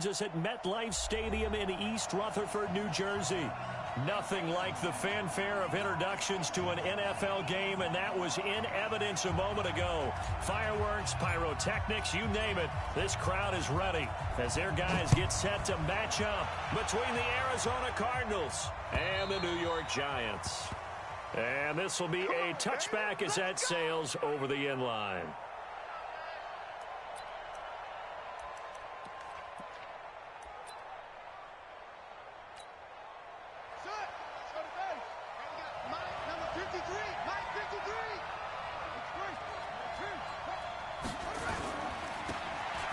Is at MetLife Stadium in East Rutherford, New Jersey. Nothing like the fanfare of introductions to an NFL game, and that was in evidence a moment ago. Fireworks, pyrotechnics, you name it. This crowd is ready as their guys get set to match up between the Arizona Cardinals and the New York Giants. And this will be a touchback as that sails over the end line.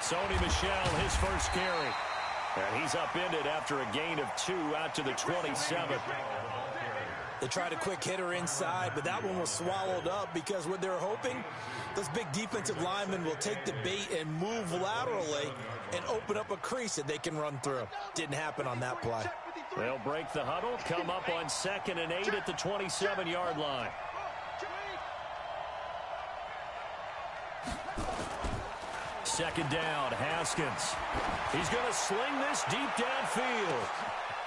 Sony Michel, his first carry. And he's upended after a gain of 2 out to the 27. They tried a quick hitter inside, but that one was swallowed up because what they're hoping, those big defensive linemen will take the bait and move laterally and open up a crease that they can run through. Didn't happen on that play. They'll break the huddle, come up on 2nd and 8 at the 27-yard line. Second down, Haskins. He's going to sling this deep downfield.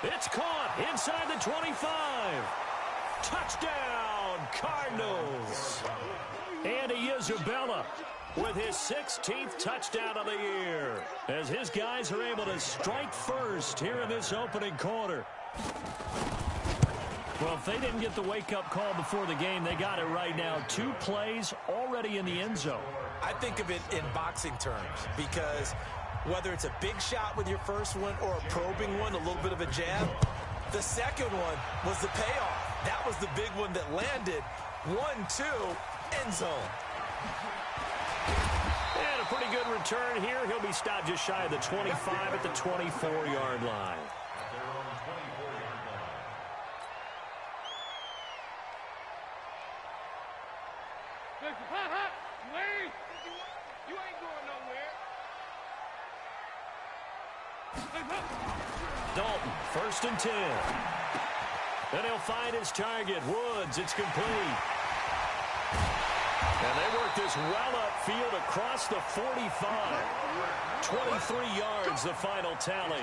It's caught inside the 25. Touchdown, Cardinals. Andy Isabella with his 16th touchdown of the year as his guys are able to strike first here in this opening quarter. Well, if they didn't get the wake-up call before the game, they got it right now. 2 plays already in the end zone. I think of it in boxing terms because whether it's a big shot with your first one or a probing one, a little bit of a jab, the second one was the payoff. That was the big one that landed. 1-2, end zone. And a pretty good return here. He'll be stopped just shy of the 25 at the 24-yard line. Dalton, 1st and 10. And he'll find his target, Woods. It's complete. And they work this well upfield across the 45. 23 yards, the final tally.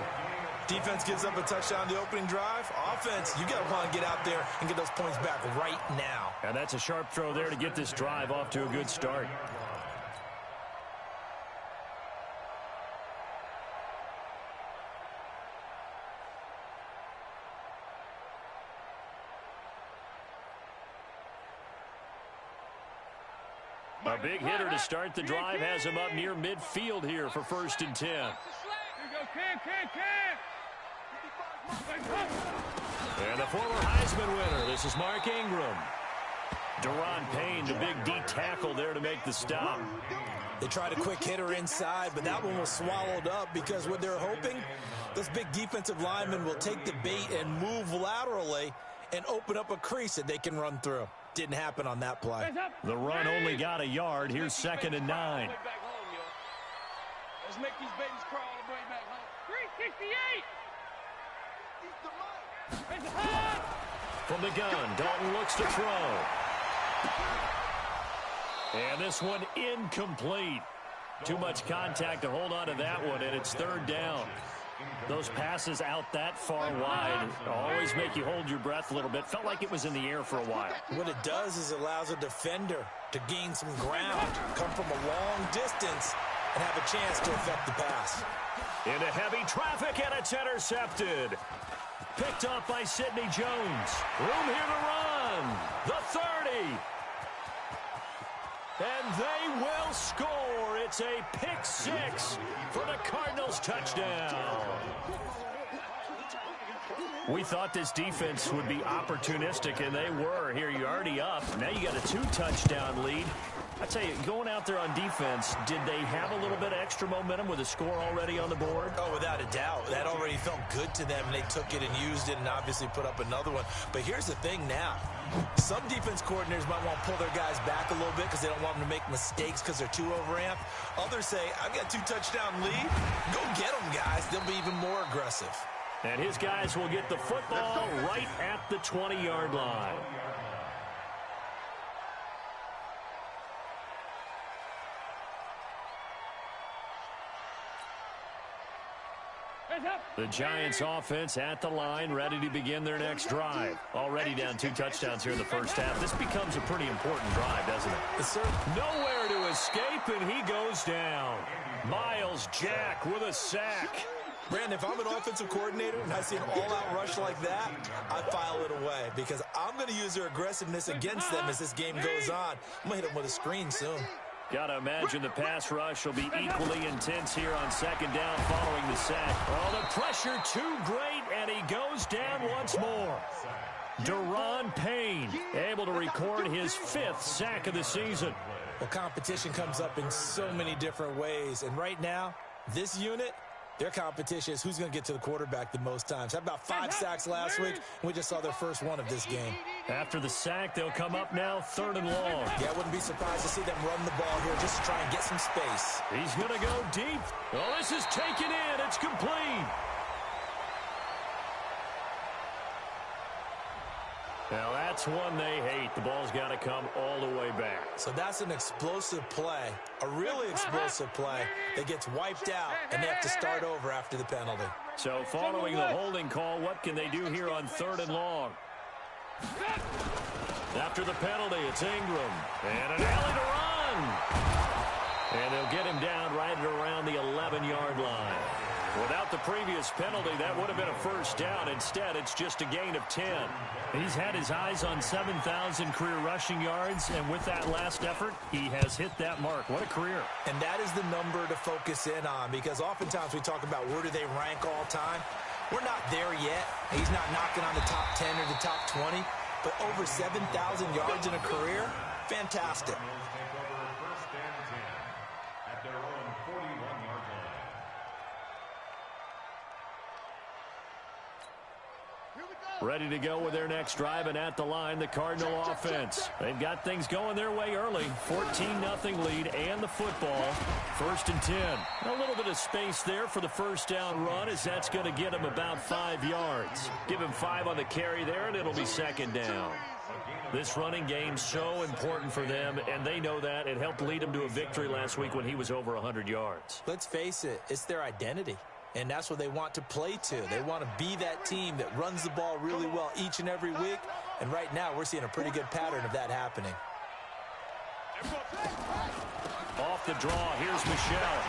Defense gives up a touchdown the opening drive. Offense, you got to want to get out there and get those points back right now. And that's a sharp throw there to get this drive off to a good start. A big hitter to start the drive has him up near midfield here for 1st and 10. And the former Heisman winner, this is Mark Ingram. Deron Payne, the big D tackle there to make the stop. They tried a quick hitter inside, but that one was swallowed up because what they're hoping, those big defensive linemen will take the bait and move laterally and open up a crease that they can run through. Didn't happen on that play. The run only got a yard. Here's 2nd and 9. Let's make these babies crawl all the way back home. 368. From the gun, Dalton looks to throw. And this one incomplete. Too much contact to hold on to that one, and it's 3rd down. Those passes out that far wide always make you hold your breath a little bit. Felt like it was in the air for a while. What it does is it allows a defender to gain some ground, come from a long distance, and have a chance to affect the pass. Into heavy traffic, and it's intercepted. Picked up by Sidney Jones. Room here to run. The 30. And they will score. It's a pick-6 for the Cardinals touchdown. We thought this defense would be opportunistic, and they were. Here, you're already up. Now you got a 2-touchdown lead. I tell you, going out there on defense, did they have a little bit of extra momentum with a score already on the board? Oh, without a doubt. That already felt good to them, and they took it and used it and obviously put up another one. But here's the thing now. Some defense coordinators might want to pull their guys back a little bit because they don't want them to make mistakes because they're too overamped. Others say, I've got a 2-touchdown lead. Go get them, guys. They'll be even more aggressive. And his guys will get the football right at the 20-yard line. The Giants offense at the line, ready to begin their next drive. Already down 2 touchdowns here in the first half. This becomes a pretty important drive, doesn't it? Yes, sir. Nowhere to escape, and he goes down. Miles Jack with a sack. Brandon, if I'm an offensive coordinator and I see an all-out rush like that, I file it away because I'm going to use their aggressiveness against them as this game goes on. I'm going to hit them with a screen soon. Got to imagine the pass rush will be equally intense here on second down following the sack. Oh, the pressure too great, and he goes down once more. Deron Payne able to record his 5th sack of the season. Well, competition comes up in so many different ways, and right now, this unit, their competition is who's going to get to the quarterback the most times. How about 5 sacks last week? We just saw their first one of this game. After the sack, they'll come up now 3rd and long. Yeah, I wouldn't be surprised to see them run the ball here just to try and get some space. He's going to go deep. Oh, this is taken in. It's complete. Now, that's one they hate. The ball's got to come all the way back. So that's an explosive play, a really explosive play that gets wiped out, and they have to start over after the penalty. So following the holding call, what can they do here on 3rd and long? After the penalty, it's Ingram. And an alley to run. And they'll get him down right around the 11-yard line. Without the previous penalty, that would have been a first down. Instead, it's just a gain of 10. He's had his eyes on 7,000 career rushing yards, and with that last effort, he has hit that mark. What a career. And that is the number to focus in on, because oftentimes we talk about where do they rank all time. We're not there yet. He's not knocking on the top 10 or the top 20, but over 7,000 yards in a career, fantastic. Ready to go with their next drive, and at the line, the Cardinal offense. They've got things going their way early. 14-0 lead and the football. 1st and 10. A little bit of space there for the first down run, as that's going to get him about 5 yards. Give him 5 on the carry there, and it'll be 2nd down. This running game so important for them, and they know that. It helped lead them to a victory last week when he was over 100 yards. Let's face it, it's their identity. And that's what they want to play to. They want to be that team that runs the ball really well each and every week. And right now, we're seeing a pretty good pattern of that happening. Off the draw, here's Michel.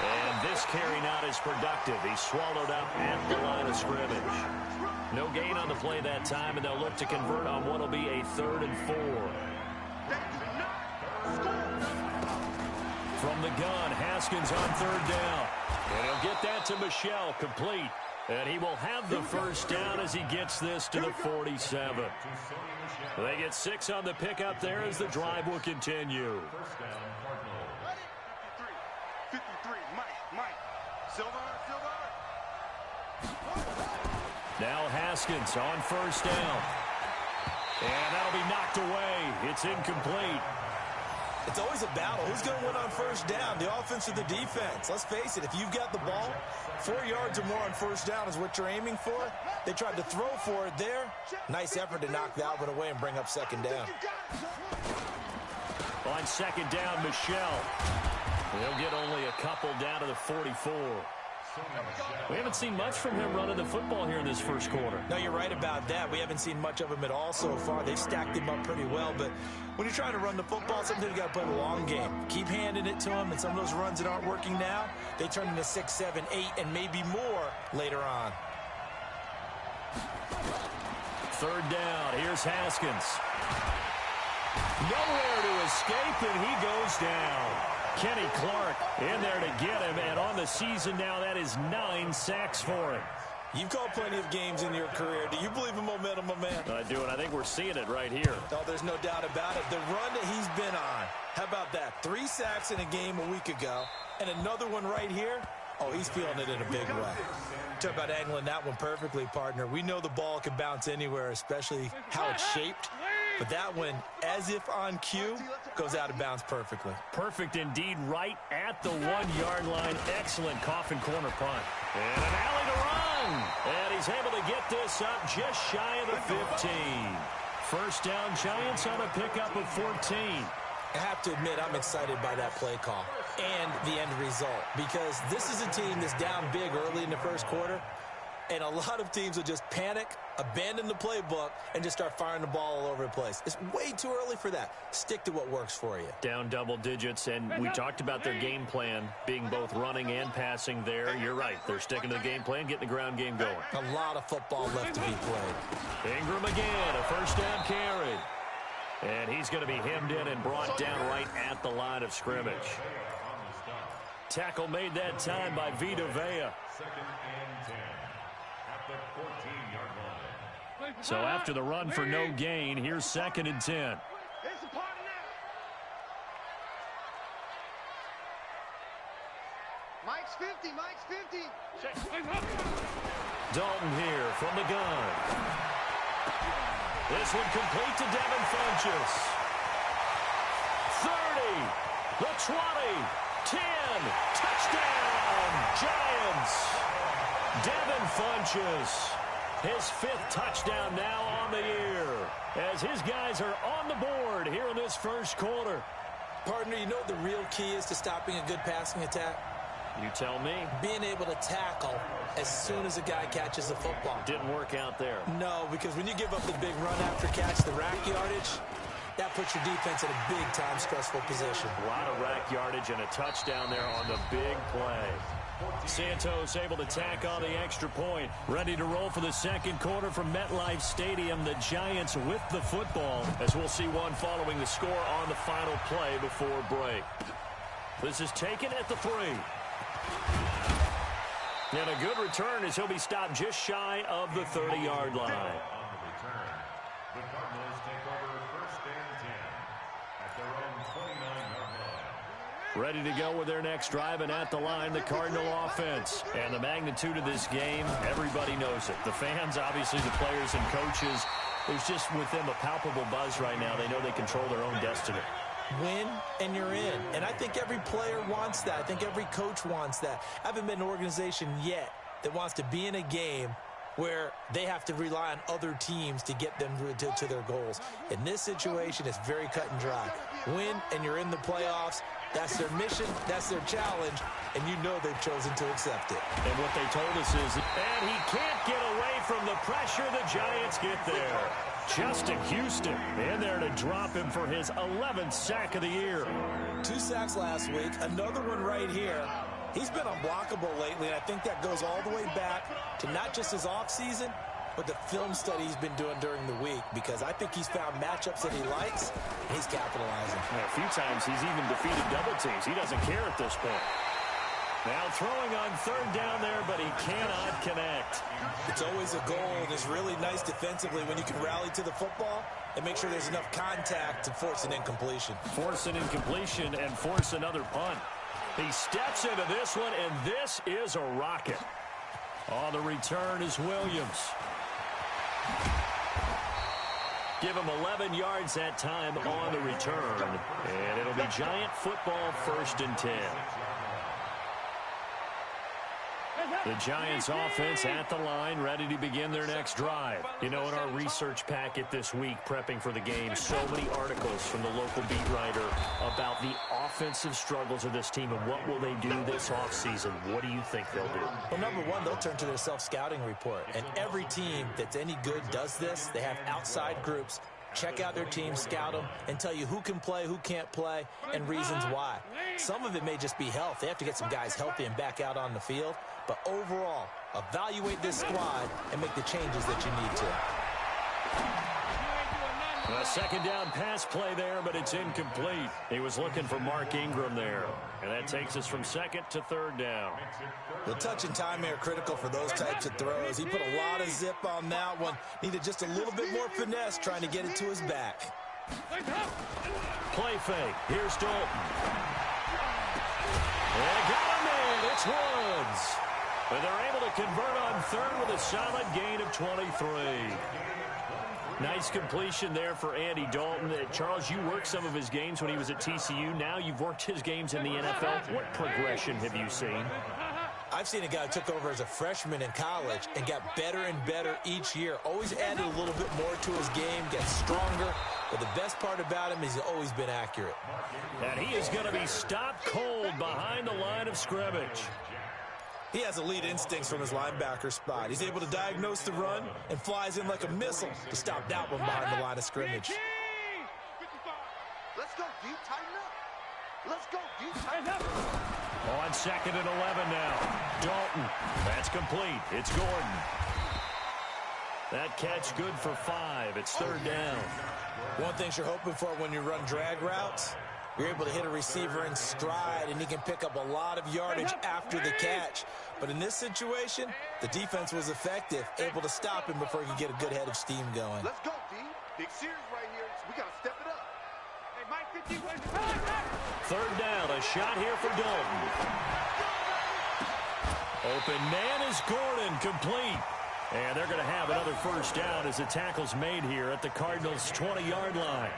And this carry not as productive. He's swallowed up at the line of scrimmage. No gain on the play that time, and they'll look to convert on what will be a 3rd and 4. From the gun, Haskins on 3rd down. And he'll get that to Michel, complete. And he will have the first down as he gets this to the 47. They get 6 on the pickup there as the drive will continue. 53, Mike. Silver. Now Haskins on 1st down. And that'll be knocked away. It's incomplete. It's always a battle. Who's going to win on 1st down, the offense or the defense? Let's face it, if you've got the ball, 4 yards or more on 1st down is what you're aiming for. They tried to throw for it there. Nice effort to knock that one away and bring up 2nd down. On 2nd down, Michel. He'll get only a couple down to the 44. We haven't seen much from him running the football here in this first quarter. No, you're right about that. We haven't seen much of him at all so far. They've stacked him up pretty well, but when you're trying to run the football, sometimes you got to play a long game. Keep handing it to him, and some of those runs that aren't working now, they turn into 6, 7, 8, and maybe more later on. 3rd down. Here's Haskins. Nowhere to escape, and he goes down. Kenny Clark in there to get him, and on the season now, that is 9 sacks for him. You've called plenty of games in your career. Do you believe in momentum, my man? I do, and I think we're seeing it right here. No, there's no doubt about it. The run that he's been on, how about that? 3 sacks in a game a week ago, and another one right here. Oh, he's feeling it in a big way. Talk about angling that one perfectly, partner. We know the ball can bounce anywhere, especially how it's shaped. But that one, as if on cue, goes out of bounds perfectly. Perfect indeed, right at the 1-yard line. Excellent coffin corner punt. And an alley to run. And he's able to get this up just shy of the 15. First down, Giants on a pickup of 14. I have to admit, I'm excited by that play call. and the end result, because this is a team that's down big early in the first quarter, and a lot of teams will just panic, abandon the playbook, and just start firing the ball all over the place. It's way too early for that. Stick to what works for you. Down double digits, and we talked about their game plan being both running and passing there. You're right. They're sticking to the game plan, getting the ground game going. A lot of football left to be played. Ingram again, a first down carry. And he's going to be hemmed in and brought down right at the line of scrimmage. Tackle made that time by Vita Vea. So after the run for no gain, here's 2nd and 10. Mike's 50, Mike's 50. Dalton here from the gun. This one complete to Devin Funchess. 30, the 20, 10, touchdown, Giants. Devin Funchess, his 5th touchdown now on the year, as his guys are on the board here in this first quarter. Partner, you know what the real key is to stopping a good passing attack? You tell me. Being able to tackle as soon as a guy catches the football. Didn't work out there. No, because when you give up the big run after catch, the rack yardage, that puts your defense in a big-time stressful position. A lot of rack yardage and a touchdown there on the big play. Santos able to tack on the extra point. Ready to roll for the second quarter from MetLife Stadium. The Giants with the football, as we'll see one following the score on the final play before break. This is taken at the 3. And a good return as he'll be stopped just shy of the 30-yard line. On the return, the Cardinals take over 1st and 10 at their own 29-yard line. Ready to go with their next drive, and at the line, the Cardinal offense. And the magnitude of this game, everybody knows it. The fans, obviously the players and coaches, there's just with them a palpable buzz right now. They know they control their own destiny. Win, and you're in. And I think every player wants that. I think every coach wants that. I haven't been an organization yet that wants to be in a game where they have to rely on other teams to get them to their goals. In this situation, it's very cut and dry. Win, and you're in the playoffs. That's their mission. That's their challenge. And you know they've chosen to accept it. And what they told us is, and he can't get away from the pressure. The Giants get there. Justin Houston in there to drop him for his 11th sack of the year. 2 sacks last week, another one right here. He's been unblockable lately, and I think that goes all the way back to not just his offseason, but the film study he's been doing during the week, because I think he's found matchups that he likes, and he's capitalizing. Yeah, a few times he's even defeated double teams. He doesn't care at this point. Now throwing on 3rd down there, but he cannot connect. It's always a goal, and it's really nice defensively when you can rally to the football and make sure there's enough contact to force an incompletion. Force an incompletion and force another punt. He steps into this one, and this is a rocket. On the return is Williams. Give him 11 yards that time on the return. And it'll be Giant football 1st and 10. The Giants offense at the line, ready to begin their next drive. You know, in our research packet this week, prepping for the game, so many articles from the local beat writer about the offensive struggles of this team and what will they do this offseason. What do you think they'll do? Well, number one, they'll turn to their self-scouting report. And every team that's any good does this. They have outside groups. Check out their team, scout them, and tell you who can play, who can't play, and reasons why. Some of it may just be health. They have to get some guys healthy and back out on the field. But overall, evaluate this squad and make the changes that you need to. A 2nd down pass play there, but it's incomplete. He was looking for Mark Ingram there. And that takes us from 2nd to 3rd down. The touch and time are critical for those types of throws. He put a lot of zip on that one. Needed just a little bit more finesse trying to get it to his back. Play fake. Here's Dalton. They got him in. It's Woods. But they're able to convert on 3rd with a solid gain of 23. Nice completion there for Andy Dalton. Charles, you worked some of his games when he was at TCU. Now you've worked his games in the NFL. What progression have you seen? I've seen a guy who took over as a freshman in college and got better and better each year. Always added a little bit more to his game, gets stronger, But the best part about him is he's always been accurate. And he is going to be stopped cold behind the line of scrimmage. He has elite instincts from his linebacker spot. He's able to diagnose the run and flies in like a missile to stop that one behind the line of scrimmage. Let's go, D. Tighten up. Let's go, D. Tighten up. On 2nd and 11 now. Dalton. That's complete. It's Gordon. That catch good for 5. It's 3rd down. One thing you're hoping for when you run drag routes, you're able to hit a receiver in stride, and he can pick up a lot of yardage after the catch. But in this situation, the defense was effective, able to stop him before he could get a good head of steam going. Let's go, D. Big series right here. We got to step it up. Hey, Mike 51. 3rd down. A shot here for Dalton. Open man is Gordon. Complete. And they're going to have another 1st down as the tackle's made here at the Cardinals' 20-yard line.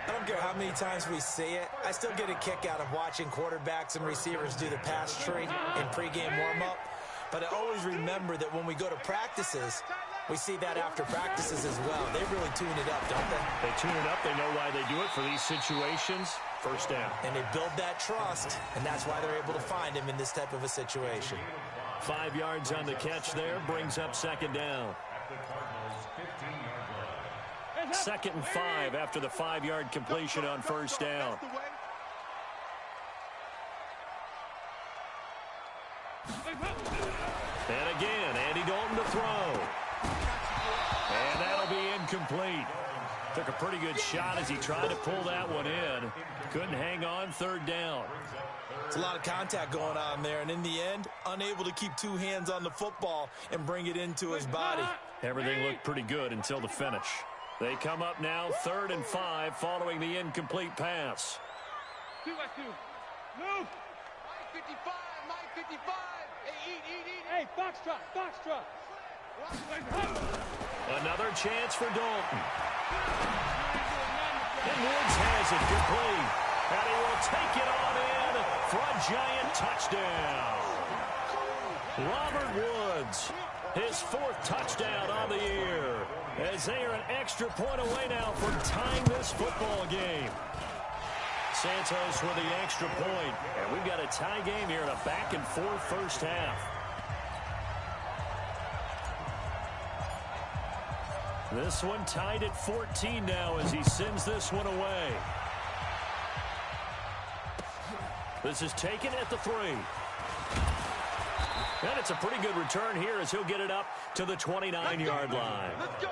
I don't care how many times we see it. I still get a kick out of watching quarterbacks and receivers do the pass tree in pregame warm-up. But I always remember that when we go to practices, we see that after practices as well. They really tune it up, don't they? They tune it up. They know why they do it for these situations. 1st down. And they build that trust, and that's why they're able to find him in this type of a situation. 5 yards on the catch there. Brings up 2nd down. 2nd and 5 after the 5-yard completion on 1st down. And again, Andy Dalton to throw. And that'll be incomplete. Took a pretty good shot as he tried to pull that one in. Couldn't hang on. 3rd down. It's a lot of contact going on there, and in the end, unable to keep 2 hands on the football and bring it into his body. Everything looked pretty good until the finish. They come up now 3rd and 5 following the incomplete pass. 2-2. Move. Mike 55. Mike 55. Hey, eat. Hey, Foxtrot. Another chance for Dalton. And Woods has it complete. And he will take it on in for a giant touchdown. Robert Woods, his 4th touchdown on the year, as they are an extra point away now from tying this football game. Santos with the extra point, and we've got a tie game here in a back-and-forth 1st half. This one tied at 14 now as he sends this one away. This is taken at the 3. And it's a pretty good return here as he'll get it up to the 29-yard line. Let's go.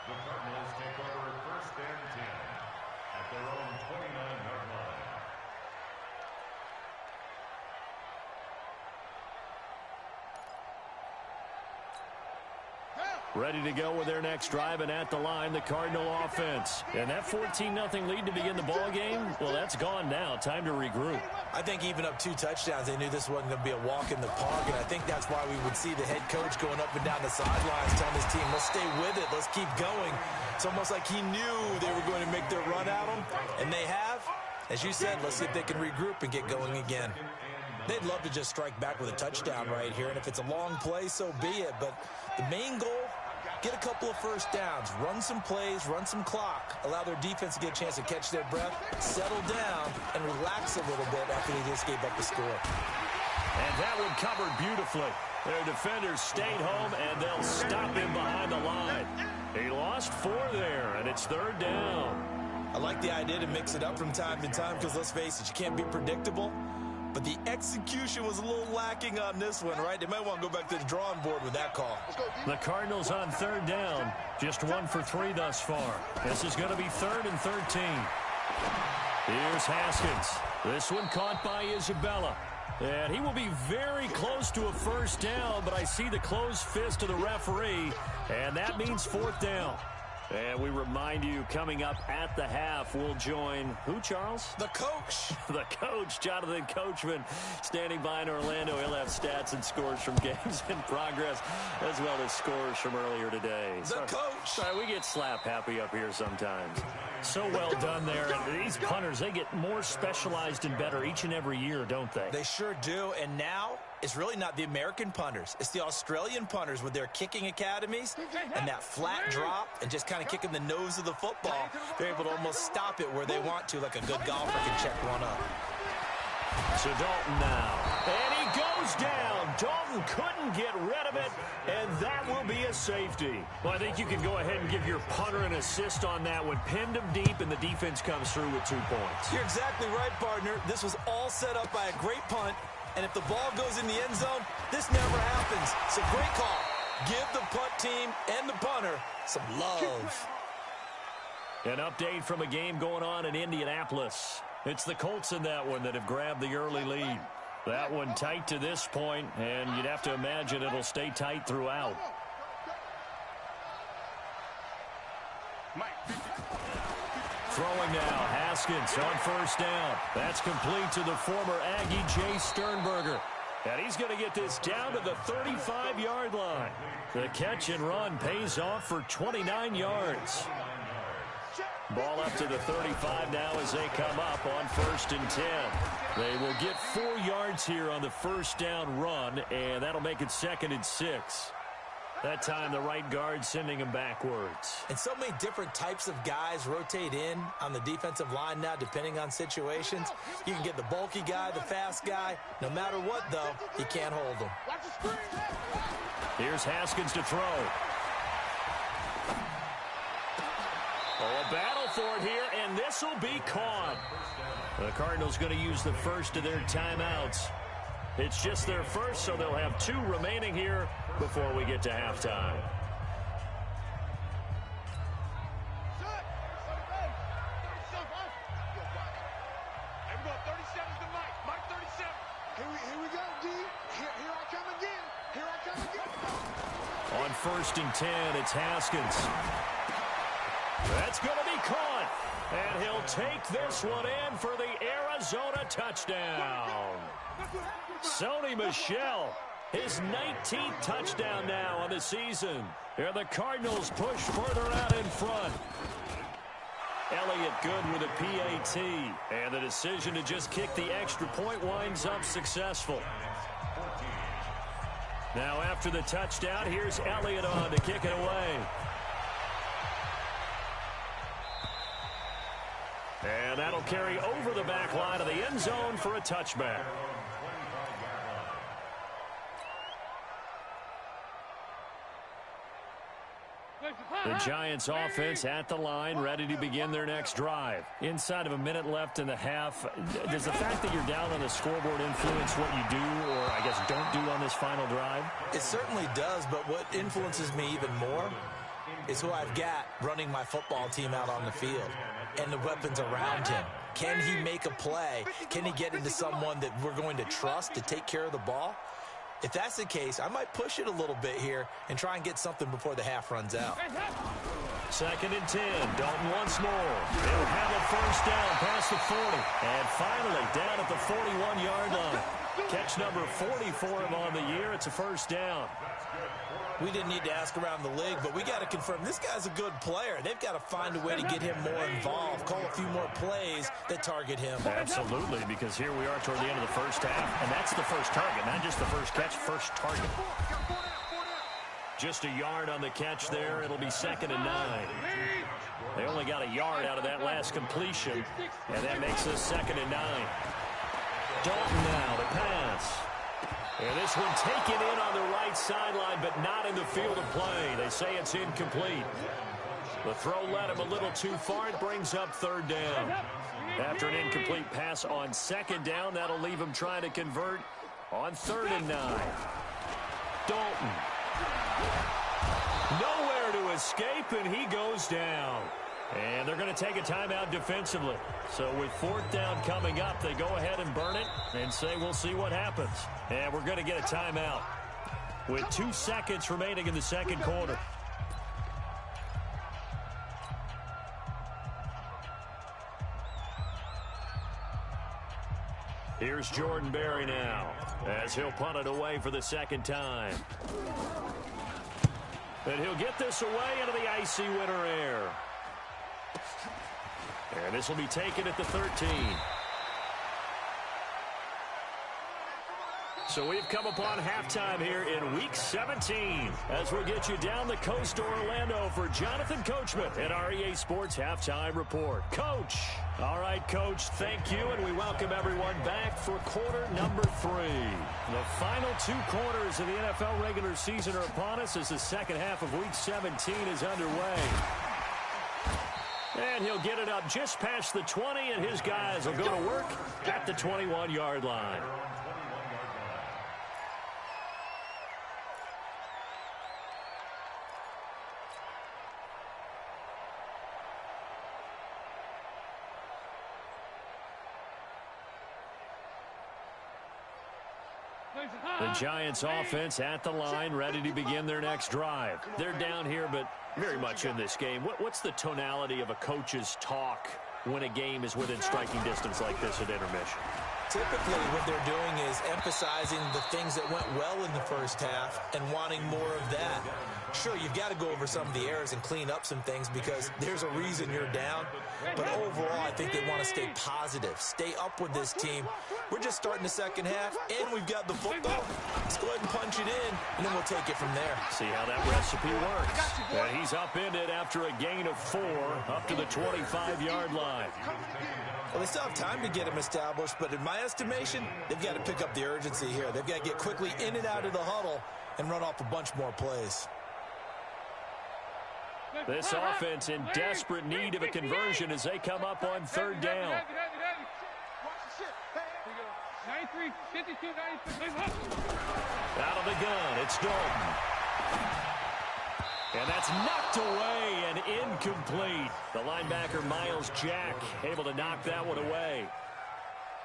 The Cardinals take over 1st and 10 at their own 29-yard line. Ready to go with their next drive, and at the line, the Cardinal offense. And that 14-0 lead to begin the ball game, well, that's gone now. Time to regroup. I think even up 2 touchdowns, they knew this wasn't going to be a walk in the park, and I think that's why we would see the head coach going up and down the sidelines telling his team, let's stay with it, let's keep going. It's almost like he knew they were going to make their run at him, and they have. As you said, let's see if they can regroup and get going again. They'd love to just strike back with a touchdown right here, and if it's a long play, so be it. But the main goal, get a couple of 1st downs, run some plays, run some clock, allow their defense to get a chance to catch their breath, settle down, and relax a little bit after they just gave up the score. And that one covered beautifully. Their defenders stayed home, and they'll stop him behind the line. He lost 4 there, and it's 3rd down. I like the idea to mix it up from time to time because, let's face it, you can't be predictable. But the execution was a little lacking on this one, right? They might want to go back to the drawing board with that call. The Cardinals on 3rd down, just 1 for 3 thus far. This is going to be 3rd and 13. Here's Haskins. This one caught by Isabella. And he will be very close to a 1st down, but I see the closed fist of the referee, and that means 4th down. And we remind you, coming up at the half, we'll join who, Charles? The coach. The coach, Jonathan Coachman, standing by in Orlando. He'll have stats and scores from games in progress, as well as scores from earlier today. The coach. Sorry, we get slap happy up here sometimes. So well done there. And these punters, they get more specialized and better each and every year, don't they? They sure do. And now is really not the American punters. It's the Australian punters with their kicking academies and that flat drop and just kind of kicking the nose of the football. They're able to almost stop it where they want to, like a good golfer can check one up. So Dalton now. And he goes down. Dalton couldn't get rid of it, and that will be a safety. Well, I think you can go ahead and give your punter an assist on that one. Pinned him deep, and the defense comes through with 2 points. You're exactly right, partner. This was all set up by a great punt, and if the ball goes in the end zone, this never happens. So great call. Give the punt team and the punter some love. An update from a game going on in Indianapolis. It's the Colts in that one that have grabbed the early lead. That one tight to this point, and you'd have to imagine it'll stay tight throughout. Throwing now, Haskins on first down. That's complete to the former Aggie, Jay Sternberger. And he's going to get this down to the 35-yard line. The catch and run pays off for 29 yards. Ball up to the 35 now as they come up on 1st and 10. They will get 4 yards here on the first down run, and that'll make it 2nd and 6. That time the right guard sending him backwards. And so many different types of guys rotate in on the defensive line now depending on situations. You can get the bulky guy, the fast guy. No matter what, though, you can't hold them. Here's Haskins to throw. Oh, a battle for it here, and this will be caught. The Cardinals going to use the first of their timeouts. It's just their first, so they'll have 2 remaining here before we get to halftime. Here we go, D. Here I come again. Here I come again. On 1st and 10, it's Haskins. That's going to be caught. And he'll take this one in for the Arizona touchdown. Sony Michel, his 19th touchdown now on the season. Here the Cardinals push further out in front. Elliott good with a PAT. And the decision to just kick the extra point winds up successful. Now after the touchdown, here's Elliott on to kick it away. And that'll carry over the back line of the end zone for a touchback. The Giants offense at the line, ready to begin their next drive. Inside of a minute left in the half, does the fact that you're down on the scoreboard influence what you do, or I guess don't do on this final drive? It certainly does, but what influences me even more is who I've got running my football team out on the field and the weapons around him. Can he make a play? Can he get into someone that we're going to trust to take care of the ball? If that's the case, I might push it a little bit here and try and get something before the half runs out. 2nd and 10. Dalton once more. They'll have a first down past the 40. And finally down at the 41-yard line. Catch number 40 for him on the year. It's a first down. We didn't need to ask around the league, but we got to confirm this guy's a good player. They've got to find a way to get him more involved, call a few more plays that target him. Absolutely, because here we are toward the end of the first half, and that's the first target, not just the first catch, first target. Just a yard on the catch there. It'll be 2nd and 9. They only got a yard out of that last completion, and that makes us 2nd and 9. Dalton now to pass. And this one taken in on the right sideline, but not in the field of play. They say it's incomplete. The throw led him a little too far. It brings up 3rd down. After an incomplete pass on 2nd down, that'll leave him trying to convert on 3rd and 9. Dalton. Nowhere to escape, and he goes down. And they're going to take a timeout defensively. So with 4th down coming up, they go ahead and burn it and say we'll see what happens. And we're going to get a timeout with 2 seconds remaining in the 2nd quarter. Here's Jordan Berry now as he'll punt it away for the 2nd time. And he'll get this away into the icy winter air. And this will be taken at the 13. So we've come upon halftime here in Week 17 as we'll get you down the coast to Orlando for Jonathan Coachman at our EA Sports Halftime Report. Coach. All right, Coach, thank you, and we welcome everyone back for quarter number 3. The final 2 quarters of the NFL regular season are upon us as the second half of Week 17 is underway. And he'll get it up just past the 20, and his guys will go to work at the 21-yard line. The Giants offense at the line, ready to begin their next drive. They're down here, but very much in this game. What's the tonality of a coach's talk when a game is within striking distance like this at intermission? Typically, what they're doing is emphasizing the things that went well in the first half and wanting more of that. Sure, you've got to go over some of the errors and clean up some things because there's a reason you're down. But overall, I think they want to stay positive, stay up with this team. We're just starting the second half, and we've got the football. Let's go ahead and punch it in, and then we'll take it from there. See how that recipe works. And he's upended after a gain of 4 up to the 25-yard line. Well, they still have time to get him established, but in my estimation, they've got to pick up the urgency here. They've got to get quickly in and out of the huddle and run off a bunch more plays. This offense in desperate need of a conversion as they come up on third down. Out of the gun, it's Dalton. And that's knocked away and incomplete. The linebacker, Miles Jack, able to knock that one away.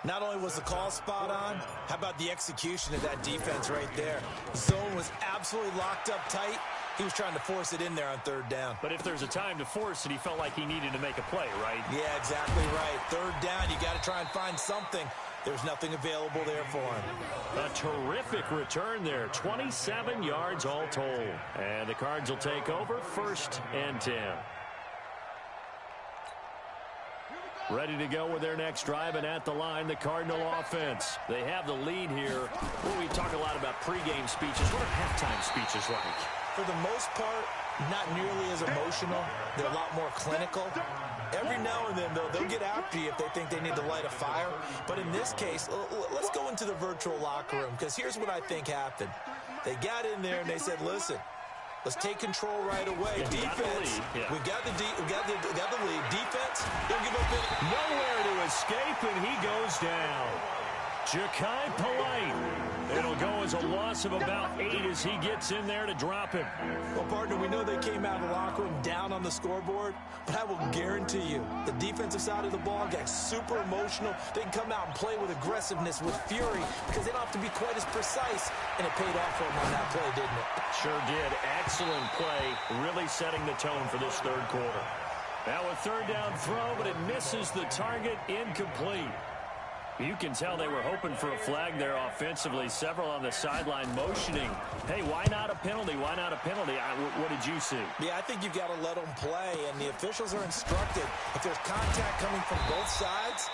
Not only was the call spot on, how about the execution of that defense right there? The zone was absolutely locked up tight. He was trying to force it in there on third down. But if there's a time to force it, he felt like he needed to make a play, right? Yeah, exactly right. Third down, you got to try and find something. There's nothing available there for him. A terrific return there. 27 yards all told. And the Cards will take over 1st and 10. Ready to go with their next drive, and at the line, the Cardinal offense. They have the lead here. Well, we talk a lot about pregame speeches. What are halftime speeches like? For the most part, not nearly as emotional. They're a lot more clinical. Every now and then, though, they'll get after you if they think they need to light a fire. But in this case, let's go into the virtual locker room, because here's what I think happened. They got in there and they said, listen, let's take control right away. Defense, we've got the lead. Defense, don't give up any. Nowhere to escape, and he goes down. Ja'Kai Polite. It'll go as a loss of about 8 as he gets in there to drop him. Well, partner, we know they came out of the locker room down on the scoreboard, but I will guarantee you the defensive side of the ball got super emotional. They can come out and play with aggressiveness, with fury, because they don't have to be quite as precise, and it paid off for them on that play, didn't it? Sure did. Excellent play, really setting the tone for this third quarter. Now a third down throw, but it misses the target, incomplete. You can tell they were hoping for a flag there offensively. Several on the sideline motioning. Hey, why not a penalty? Why not a penalty? What did you see? Yeah, I think you've got to let them play, and the officials are instructed. If there's contact coming from both sides,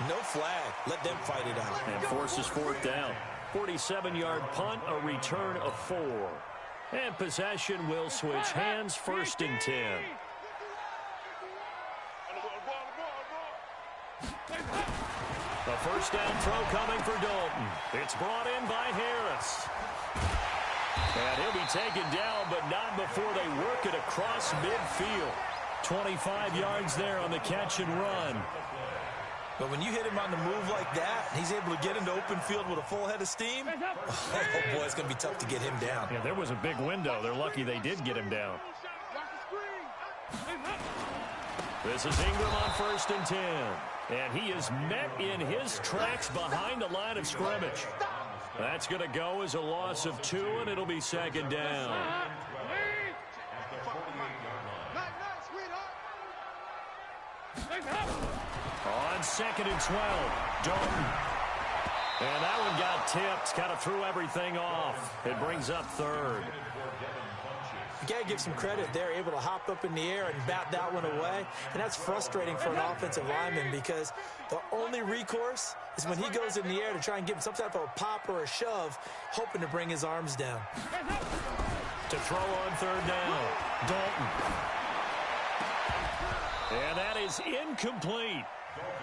no flag. Let them fight it out. And forces 4th down. 47-yard punt, a return of 4. And possession will switch hands, 1st and 10. A first down throw coming for Dalton. It's brought in by Harris. And he'll be taken down, but not before they work it across midfield. 25 yards there on the catch and run. But when you hit him on the move like that, he's able to get into open field with a full head of steam. Oh, boy, it's going to be tough to get him down. Yeah, there was a big window. They're lucky they did get him down. This is Ingram on 1st and 10. And he is met in his tracks behind the line of scrimmage. That's going to go as a loss of 2, and it'll be 2nd down. On 2nd and 12, Dalton. And that one got tipped, kind of threw everything off. It brings up 3rd. You got to give some credit. They're able to hop up in the air and bat that one away. And that's frustrating for an offensive lineman because the only recourse is when he goes in the air to try and give him some type of a pop or a shove, hoping to bring his arms down. To throw on third down, Dalton. And that is incomplete.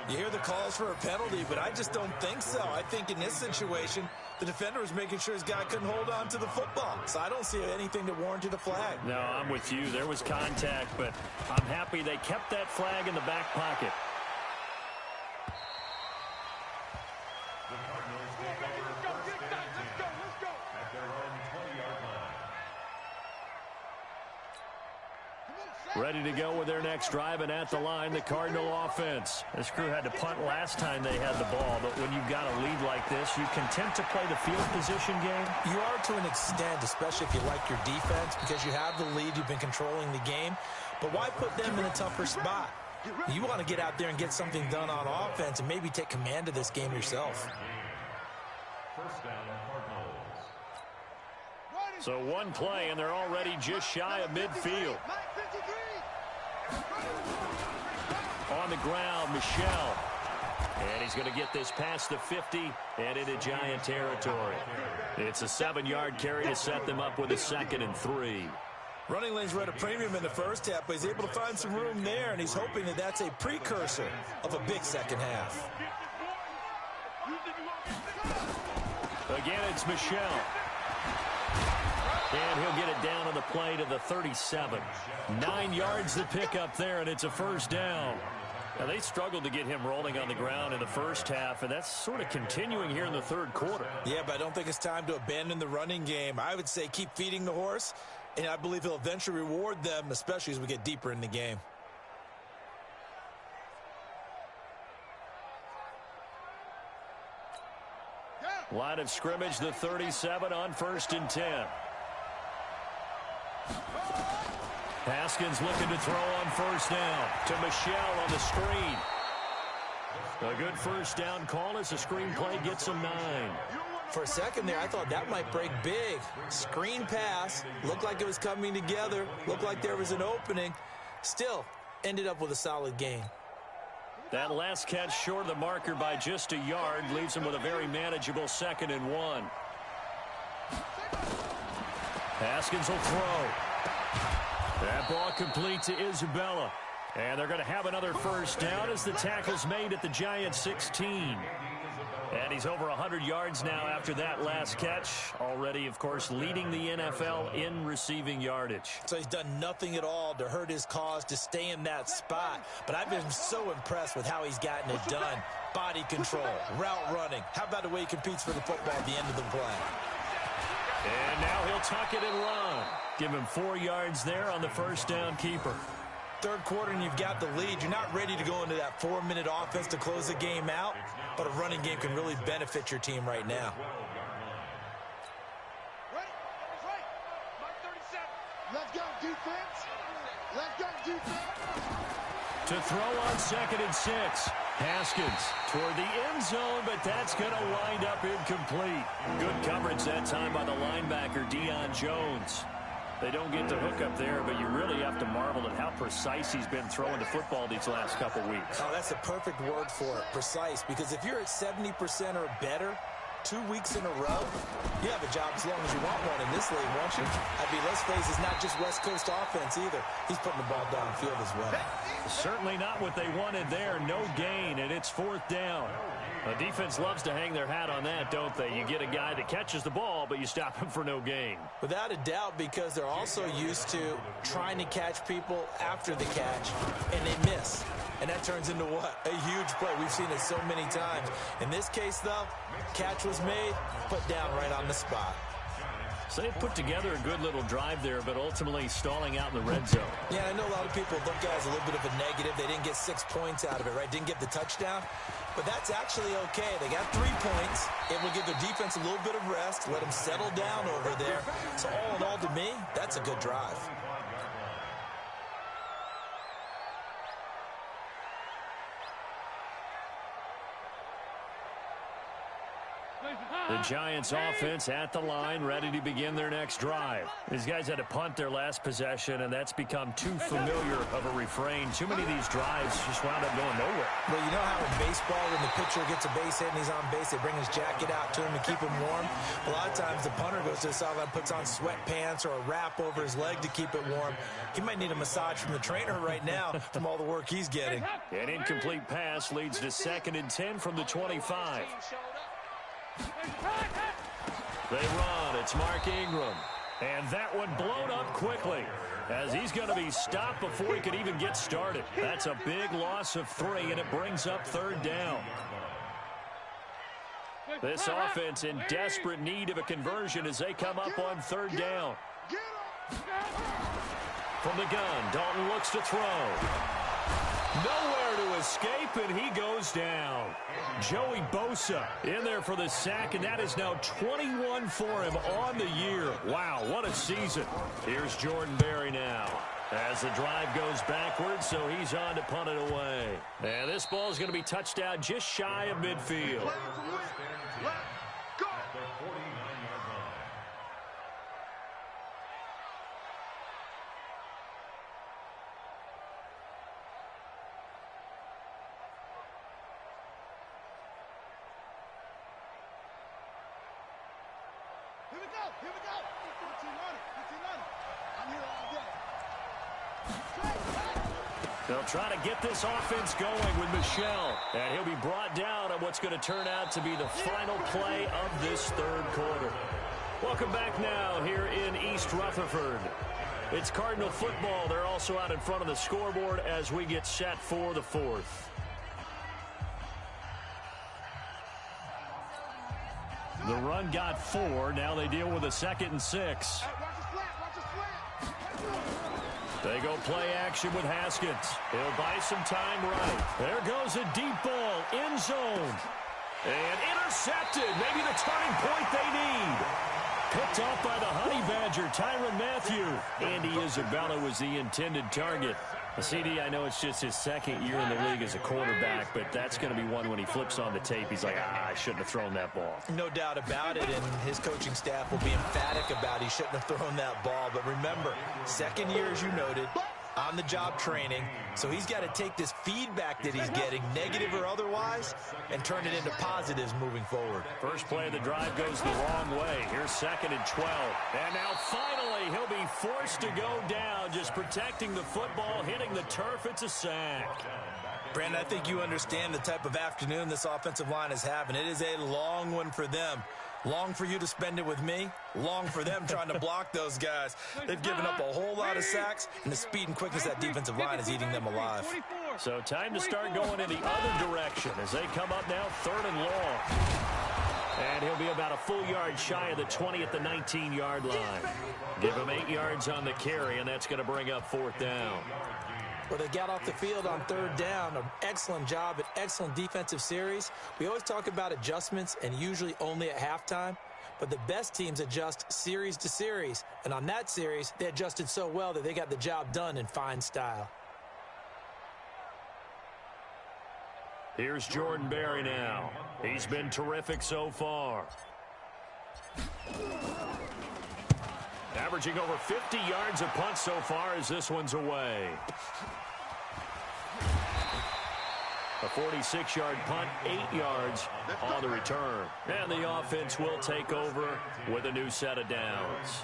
You hear the calls for a penalty, but I just don't think so. I think in this situation, the defender was making sure his guy couldn't hold on to the football. So I don't see anything that warranted a flag. No, I'm with you. There was contact, but I'm happy they kept that flag in the back pocket. The Cardinals take over first and 10 at their own 20-yard line. Ready to go with their next drive, and at the line, the Cardinal offense. This crew had to punt last time they had the ball, but when you've got a lead like this, you content to play the field position game? You are to an extent, especially if you like your defense, because you have the lead, you've been controlling the game. But why put them in a tougher spot? You want to get out there and get something done on offense and maybe take command of this game yourself. First down, Cardinals. So one play, and they're already just shy of midfield. On the ground, Michel. And he's going to get this past the 50 and into Giant territory. It's a 7-yard carry to set them up with a 2nd and 3. Running lanes were at a premium in the first half, but he's able to find some room there, and he's hoping that that's a precursor of a big second half. Again, it's Michel. And he'll get it down on the play to the 37. 9 yards to pick up there, and it's a first down. Now, they struggled to get him rolling on the ground in the first half, and that's sort of continuing here in the third quarter. Yeah, but I don't think it's time to abandon the running game. I would say keep feeding the horse, and I believe he'll eventually reward them, especially as we get deeper in the game. Line of scrimmage, the 37 on 1st and 10. Haskins looking to throw on first down to Michel on the screen. A good first down call as the screen play gets him 9. For a second there, I thought that might break big. Screen pass, looked like it was coming together, looked like there was an opening. Still, ended up with a solid gain. That last catch short of the marker by just a yard leaves him with a very manageable 2nd and 1. Haskins will throw. That ball complete to Isabella. And they're going to have another first down as the tackle's made at the Giants 16. And he's over 100 yards now after that last catch. Already, of course, leading the NFL in receiving yardage. So he's done nothing at all to hurt his cause, to stay in that spot. But I've been so impressed with how he's gotten it done. Body control, route running. How about the way he competes for the football at the end of the play? And now he'll tuck it and run. Give him 4 yards there on the first down keeper. Third quarter and you've got the lead. You're not ready to go into that 4-minute offense to close the game out, but a running game can really benefit your team right now. Let's go, defense. Let's go, defense. To throw on 2nd and 6. Haskins toward the end zone, but that's going to wind up incomplete. Good coverage that time by the linebacker, Deion Jones. They don't get the hook up there, but you really have to marvel at how precise he's been throwing the football these last couple weeks. Oh, that's the perfect word for it, precise, because if you're at 70% or better 2 weeks in a row, you have a job as long as you want one in this league, won't you? I mean, let's face it, it's not just West Coast offense either. He's putting the ball downfield as well. Certainly not what they wanted there. No gain, and it's 4th down. The defense loves to hang their hat on that, don't they? You get a guy that catches the ball, but you stop him for no gain. Without a doubt, because they're also used to trying to catch people after the catch, and they miss. And that turns into what? A huge play. We've seen it so many times. In this case, though, catch was made, put down right on the spot. So they put together a good little drive there, but ultimately stalling out in the red zone. Yeah, I know a lot of people look at it as a little bit of a negative. They didn't get 6 points out of it, right? Didn't get the touchdown. But that's actually okay. They got 3 points. It will give their defense a little bit of rest, let them settle down over there. So all in all, to me, that's a good drive. The Giants offense at the line, ready to begin their next drive. These guys had to punt their last possession, and that's become too familiar of a refrain. Too many of these drives just wound up going nowhere. Well, you know how in baseball, when the pitcher gets a base hit and he's on base, they bring his jacket out to him to keep him warm? A lot of times the punter goes to the sideline, puts on sweatpants or a wrap over his leg to keep it warm. He might need a massage from the trainer right now from all the work he's getting. An incomplete pass leads to 2nd and 10 from the 25. They run. It's Mark Ingram. And that one blown up quickly as he's going to be stopped before he could even get started. That's a big loss of 3, and it brings up 3rd down. This offense in desperate need of a conversion as they come up on 3rd down. From the gun, Dalton looks to throw. Nowhere to escape, and he goes down. Joey Bosa in there for the sack, and that is now 21 for him on the year. Wow, what a season. Here's Jordan Berry now as the drive goes backwards, so he's on to punt it away. And this ball is going to be touched down just shy of midfield. Here we go. 15 on it. I'm here all day. They'll try to get this offense going with Michel. And he'll be brought down on what's going to turn out to be the final play of this 3rd quarter. Welcome back now here in East Rutherford. It's Cardinal football. They're also out in front of the scoreboard as we get set for the 4th. The run got 4. Now they deal with a 2nd and 6. They go play action with Haskins. He'll buy some time right. There goes a deep ball. End zone. And intercepted. Maybe the turning point they need. Picked off by the Honey Badger, Tyrann Mathieu. Andy Isabella was the intended target. CD, I know it's just his 2nd year in the league as a quarterback, but that's going to be one when he flips on the tape. He's like, I shouldn't have thrown that ball. No doubt about it, and his coaching staff will be emphatic about he shouldn't have thrown that ball. But remember, 2nd year, as you noted, on-the-job training, so he's got to take this feedback that he's getting, negative or otherwise, and turn it into positives moving forward. First play of the drive goes the wrong way. Here's 2nd and 12. And now finally he'll be forced to go down, just protecting the football, hitting the turf. It's a sack. Brandon, I think you understand the type of afternoon this offensive line is having. It is a long one for them. Long for you to spend it with me. Long for them trying to block those guys. They've given up a whole lot of sacks, and the speed and quickness of that defensive line is eating them alive. So time to start going in the other direction as they come up now 3rd and long. And he'll be about a full yard shy of the 20 at the 19-yard line. Give him 8 yards on the carry, and that's going to bring up 4th down. Well, they got off the field on 3rd down. An excellent job, an excellent defensive series. We always talk about adjustments, and usually only at halftime. But the best teams adjust series to series. And on that series, they adjusted so well that they got the job done in fine style. Here's Jordan Berry now. He's been terrific so far. Averaging over 50 yards a punt so far as this one's away. A 46-yard punt, 8 yards on the return. And the offense will take over with a new set of downs.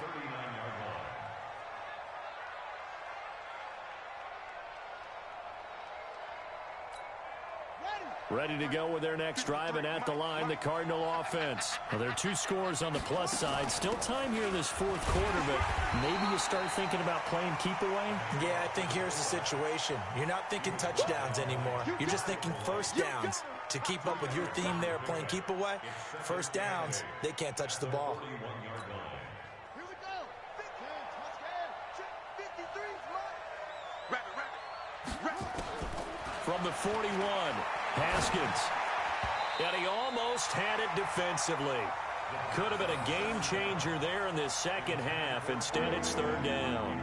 Ready to go with their next drive, and at the line, the Cardinal offense. Well, there are 2 scores on the plus side. Still time here in this 4th quarter, but maybe you start thinking about playing keep away? Yeah, I think here's the situation. You're not thinking touchdowns anymore. You're just thinking first downs. To keep up with your theme there, playing keep away, first downs, they can't touch the ball. Here we go. Big game, touchdown. 53's From the 41, Haskins. And he almost had it defensively. Could have been a game changer there in this second half. Instead, it's 3rd down.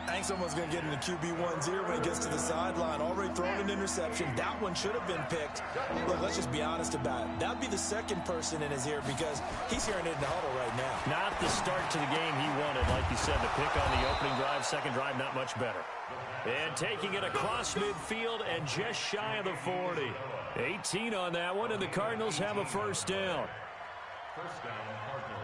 I think someone's going to get into QB1's ear when he gets to the sideline. Already thrown an interception. That one should have been picked. Look, let's just be honest about it. That would be the second person in his ear because he's hearing it in the huddle right now. Not the start to the game he wanted. Like you said, the pick on the opening drive, second drive, not much better. And taking it across midfield and just shy of the 40. 18 on that one, and the Cardinals have a first down. First down, Cardinals.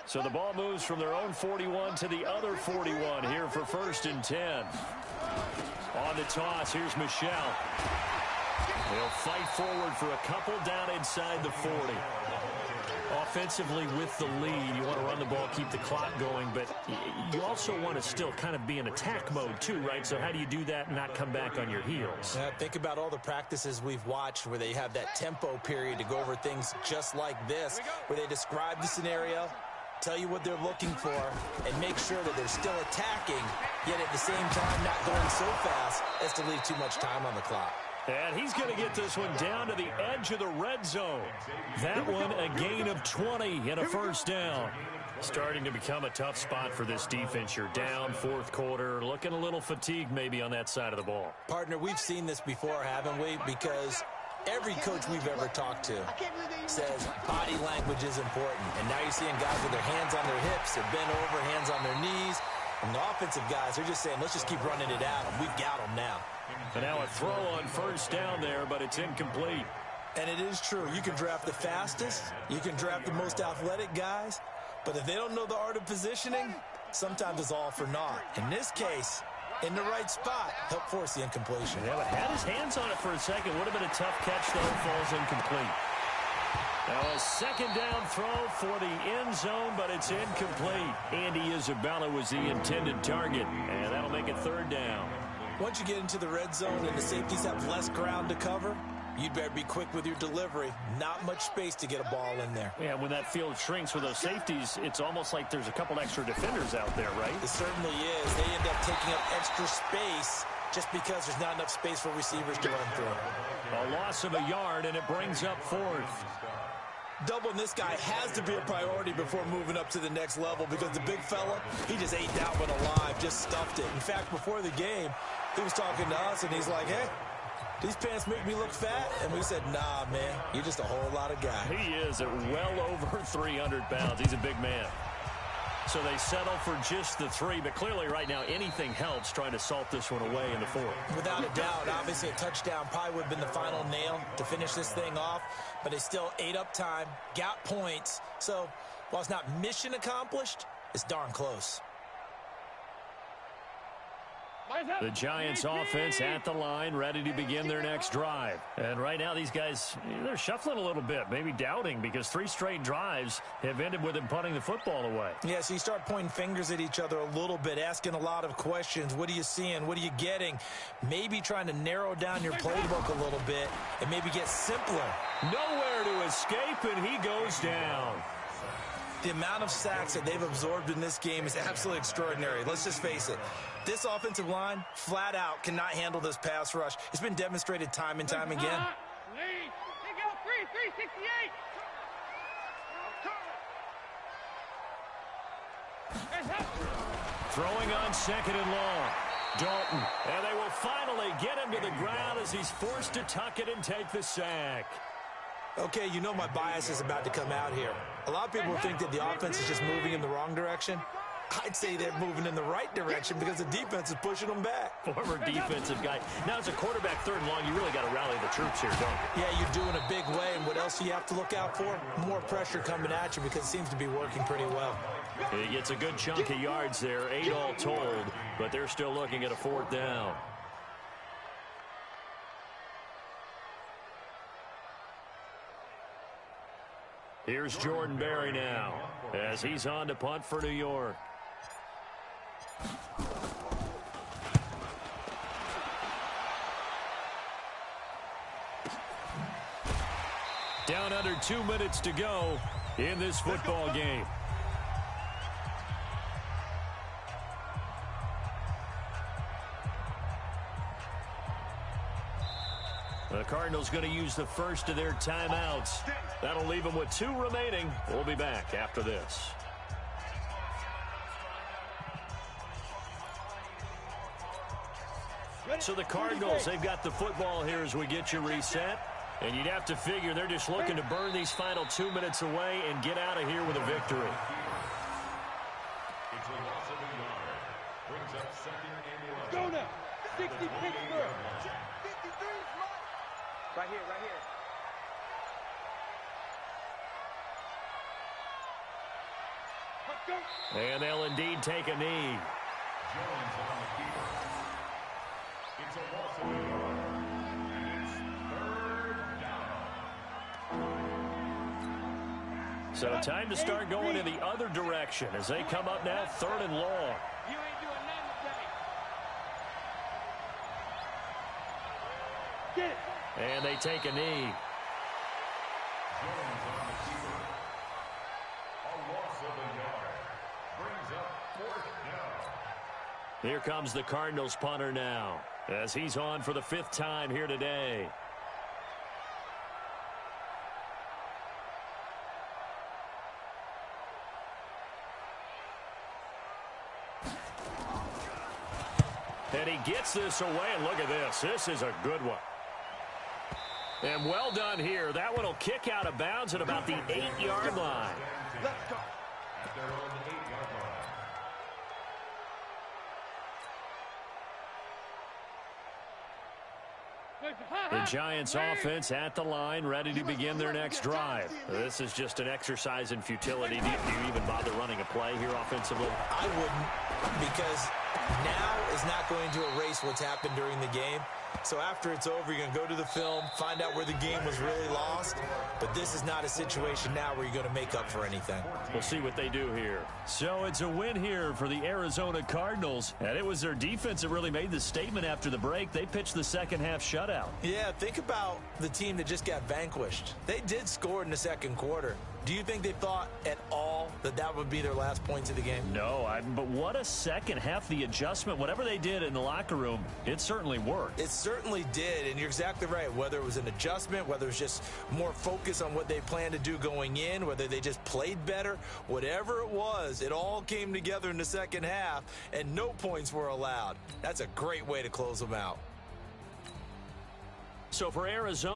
So the ball moves from their own 41 to the other 41 here for first and 10. On the toss, here's Michel. They'll fight forward for a couple down inside the 40. Offensively with the lead, you want to run the ball, keep the clock going, but you also want to still kind of be in attack mode too, right? So how do you do that and not come back on your heels? Yeah, think about all the practices we've watched where they have that tempo period to go over things just like this, where they describe the scenario, tell you what they're looking for, and make sure that they're still attacking, yet at the same time not going so fast as to leave too much time on the clock. And he's going to get this one down to the edge of the red zone. That one a gain of 20 and a first down. Starting to become a tough spot for this defense. You're down fourth quarter, looking a little fatigued maybe on that side of the ball. Partner, we've seen this before, haven't we? Because every coach we've ever talked to says body language is important. And now you're seeing guys with their hands on their hips, they're bent over, hands on their knees. And the offensive guys are just saying, let's just keep running it at them. We've got them now. And now a throw on first down there, but it's incomplete. And it is true. You can draft the fastest. You can draft the most athletic guys. But if they don't know the art of positioning, sometimes it's all for naught. In this case, in the right spot, help force the incompletion. Yeah, but had his hands on it for a second. Would have been a tough catch, though. Falls incomplete. Now a second down throw for the end zone, but it's incomplete. Andy Isabella was the intended target, and that'll make it third down. Once you get into the red zone and the safeties have less ground to cover, you'd better be quick with your delivery. Not much space to get a ball in there. Yeah, when that field shrinks with those safeties, it's almost like there's a couple extra defenders out there, right? It certainly is. They end up taking up extra space just because there's not enough space for receivers to run through. A loss of a yard, and it brings up fourth. Doubling this guy has to be a priority before moving up to the next level because the big fella, he just ate that one alive, just stuffed it. In fact, before the game, he was talking to us, and he's like, hey, these pants make me look fat? And we said, nah, man, you're just a whole lot of guy. He is at well over 300 pounds. He's a big man. So they settle for just the 3, but clearly right now anything helps trying to salt this one away in the 4th. Without a doubt, obviously a touchdown probably would have been the final nail to finish this thing off, but they still ate up time, got points. So while it's not mission accomplished, it's darn close. The Giants offense at the line, ready to begin their next drive. And right now these guys, they're shuffling a little bit, maybe doubting, because 3 straight drives have ended with them punting the football away. Yeah, so you start pointing fingers at each other a little bit, asking a lot of questions. What are you seeing? What are you getting? Maybe trying to narrow down your playbook a little bit and maybe get simpler. Nowhere to escape, and he goes down. The amount of sacks that they've absorbed in this game is absolutely extraordinary. Let's just face it. This offensive line, flat out, cannot handle this pass rush. It's been demonstrated time and time again. They go 368. Throwing on second and long. Dalton, and they will finally get him to the ground as he's forced to tuck it and take the sack. Okay, you know my bias is about to come out here. A lot of people think that the offense is just moving in the wrong direction. I'd say they're moving in the right direction because the defense is pushing them back. Former defensive guy. Now, as a quarterback, third and long, you really got to rally the troops here, don't you? Yeah, you're doing a big way, and what else do you have to look out for? More pressure coming at you because it seems to be working pretty well. He gets a good chunk of yards there, 8 all told, but they're still looking at a 4th down. Here's Jordan Berry now as he's on to punt for New York. Down under 2 minutes to go in this football game. The Cardinals going to use the first of their timeouts. That'll leave them with 2 remaining. We'll be back after this. So the Cardinals, they've got the football here as we get you reset. And you'd have to figure they're just looking to burn these final 2 minutes away and get out of here with a victory. It's a loss of a yard. Brings up second and 11. Go now. 60 Pittsburgh. 53 Right here, right here. And they'll indeed take a knee. Jones on the keeper. It's a loss of a yard. And it's third down. So time to start going in the other direction as they come up now 3rd and long. You ain't doing nothing today. Get it. And they take a knee. Jones on the keeper. A loss of a yard. Brings up 4th down. Here comes the Cardinals punter now as he's on for the 5th time here today. And he gets this away, and look at this. This is a good one. And well done here. That one will kick out of bounds at about the 8-yard line. Let's go. At their own 8-yard line. The Giants offense at the line, ready to begin their next drive. This is just an exercise in futility. Do you even bother running a play here offensively? I wouldn't, because now is not going to erase what's happened during the game. So after it's over, you're going to go to the film, find out where the game was really lost. But this is not a situation now where you're going to make up for anything. We'll see what they do here. So it's a win here for the Arizona Cardinals. And it was their defense that really made the statement after the break. They pitched the second half shutout. Yeah, think about the team that just got vanquished. They did score in the second quarter. Do you think they thought at all that that would be their last points of the game? No, but what a second half. The adjustment, whatever they did in the locker room, it certainly worked. It certainly did, and you're exactly right. Whether it was an adjustment, whether it was just more focus on what they planned to do going in, whether they just played better, whatever it was, it all came together in the second half, and no points were allowed. That's a great way to close them out. So for Arizona,